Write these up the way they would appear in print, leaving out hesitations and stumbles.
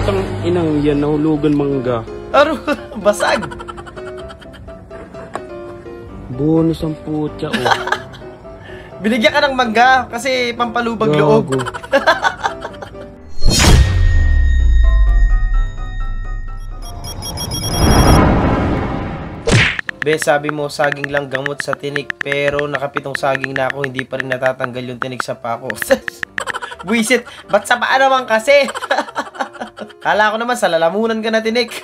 Tang inang yan, nahulugan mangga. Aro, basag. Bonus ang putya, oh. Binigyan ka ng mangga kasi pampalubag loob. Be, sabi mo saging lang gamot sa tinik, pero nakapitong saging na ako, hindi pa rin natatanggal yung tinik sa pako. Buisit, ba't sa paa naman kasi? Kala ko naman sa lalamunan ka na tinik.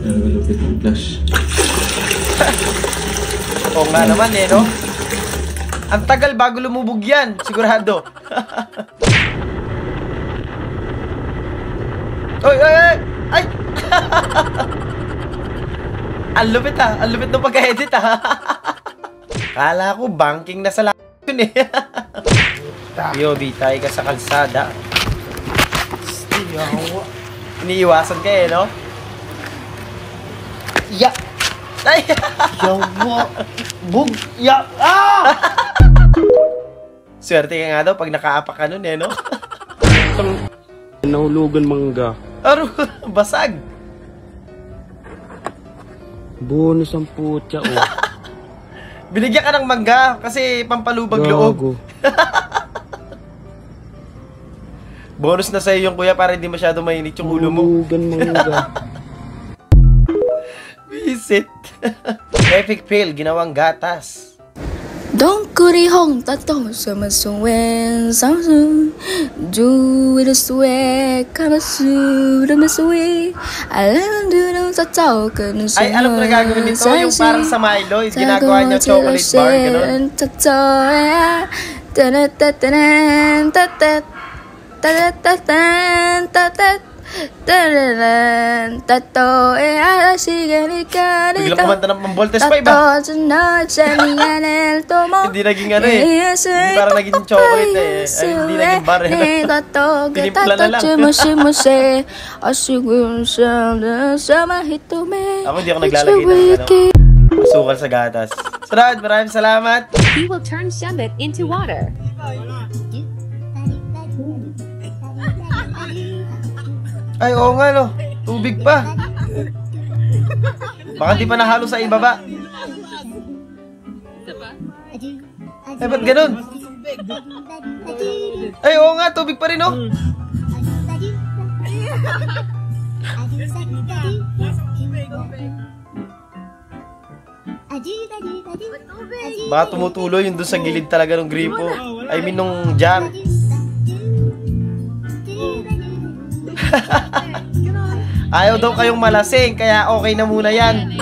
Malupit ng flash. Oo nga naman eh, no? Ang tagal bago lumubog yan, sigurado. Oy, oy, oy! Ay! Ang lupit ah, ang lupit ng pag-edit ah. Kala ko banking na sa yun eh. Yobi, tayo ka sa kalsada. Iniiwasan ka eh, no? Ya! Ay! Yawa! Bug! Ya! Ah! Swerte ka nga daw pag nakaapak ka nun eh, no? Tang nahulugan mangga. Aro, basag. Bonus ang putya, oh. Binigyan ka ng mangga kasi pampalubag loob. Bonus na sa'yo yung kuya para hindi masyado mainit yung ulo mo. Nahulugan mangga. Visit. Epic fail, ginawang gatas. 덩굴이 홍따떠 서마소엔 상수 주위를 수에 카마수 라마수에 알람들은 사짜오 끄는 Ay, alam ko na gagawin nito, yung parang sa Milo, yung ginagawa niya chocolate bar, gano'n. ta짜야 따라따따란 따따 따라따따란 따따 따라란 따또에 아시게니까 Biglang kumanta ng Voltes pa iba. Hindi naging ano eh. Hindi parang naging chocolate eh. Ay, hindi naging bar eh. Tinimpla na lang. Ako hindi ako naglalagay ng ano, asukal sa gatas. Sarad, maraming salamat. He will turn sherbet into water. Ay, oo nga no. Tubig pa. Baka di pa nahalo sa ibaba. Ay, ba't ganun? Ay, oo nga. Tubig pa rin no. Baka tumutuloy yung doon sa gilid talaga ng gripo. I mean, nung jar. Ayaw daw kayong malasing, kaya okay na muna yan.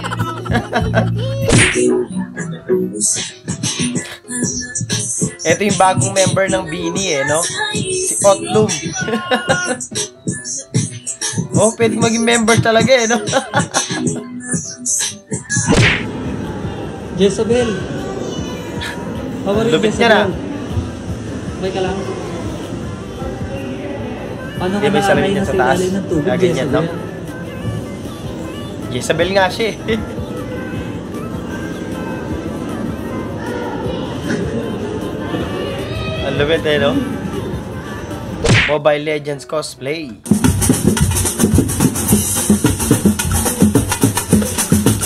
Ito yung bagong member ng Bini eh, no? Si Otlum. Oh, pwede maging member talaga eh, no? Jezabel. How are you, Lupit niya na. Okay ka lang? Paano May ka sarili niya na sa taas. ng tubig, Ganyan, no? Jezabel? Jezabel nga siya eh. Ang lupit eh, no? Mobile Legends cosplay.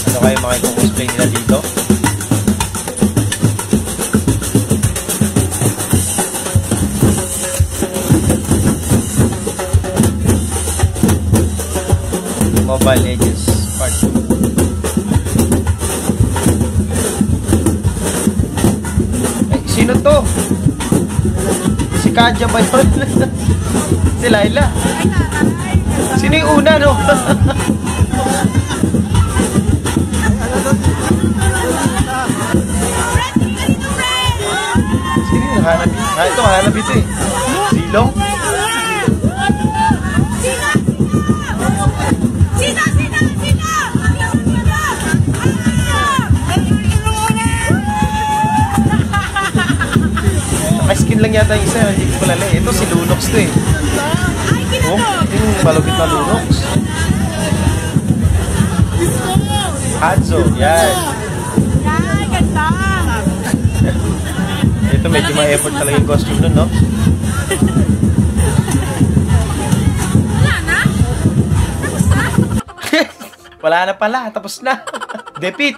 Ano kayo mga cosplay nila dito? Mobile Legends Part 2. Ay, sino to? Si Kadya ba yun? Si Laila. Sino yung una, no? Sino yung hanap? Ah, ito, hanap ito eh. Silong? Skin lang yata yung isa, hindi ko palala eh. Ito si Lunox to eh. Oh, yung malupit na Lunox. Hanzo, yan. Ito medyo ma-effort talaga yung costume nun, no? Wala na pala, tapos na. Depit.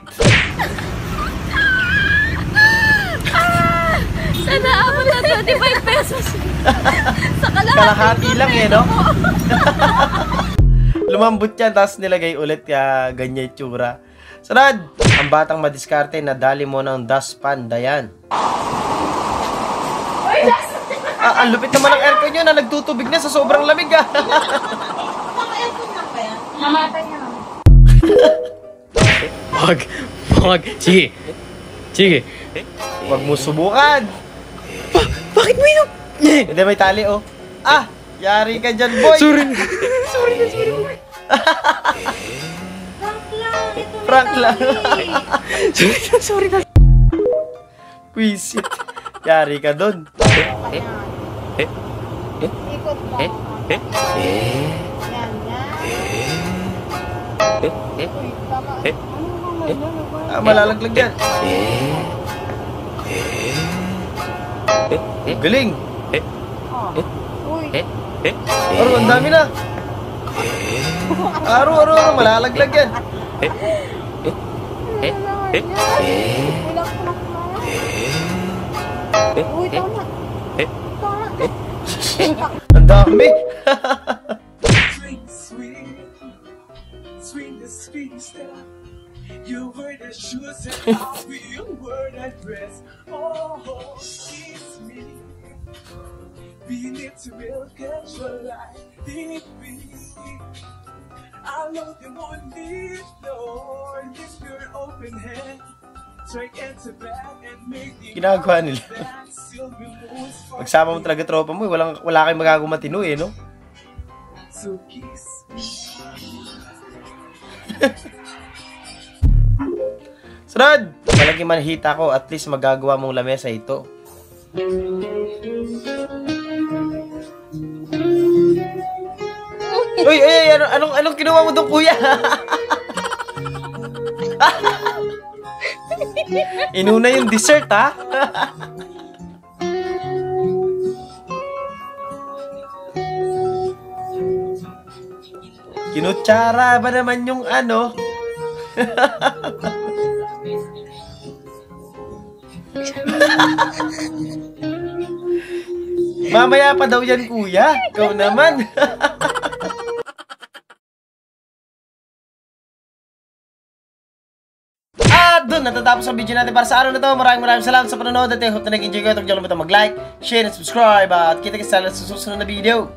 Sana ako na 25 pesos. Sa Kalahati lang eh, no? Lumambot yan, tapos nilagay ulit kaya ganyan yung tsura. Sunod, ang batang madiskarte na dali mo ng dustpan, Dayan. Ang lupit naman ng aircon nyo na nagtutubig na sa sobrang lamig ah. Wag. Sige. Huwag mo subukan. Bakit mo yun? Hindi, may tali oh. Ah, yari ka dyan, boy. Sorry. Prank lang. Sorry na. Quisit. Yari ka dun. Malalaglag yan. Galing. Aro, ang dami na. Aro, malalaglag yan. Ang dami. You were the shoes and I'll be your word and dress. Oh, kiss me. Be it to milk and your life. Deeply. I know they won't need Lord. If your open hand. Strike into back and make the Ginagawa nila. Magsama mo talaga tropa mo, wala kayong magagawa matino eh, no? So kiss me. Sunod! Malaki manhita ko, at least magagawa mong lamesa ito. Uy, anong kinuha mo doon, kuya? Inuna yung dessert, ha? Kinutsara ba naman yung ano? Mamaya pa daw yan, kuya. Ikaw naman. Doon natatapos ang video natin para sa araw na to. Maraming salamat sa panonood at I hope na nag-enjoy ko. Huwag niyo kalimutan mag-like, share, and subscribe. At kita-kita sa susunod na video.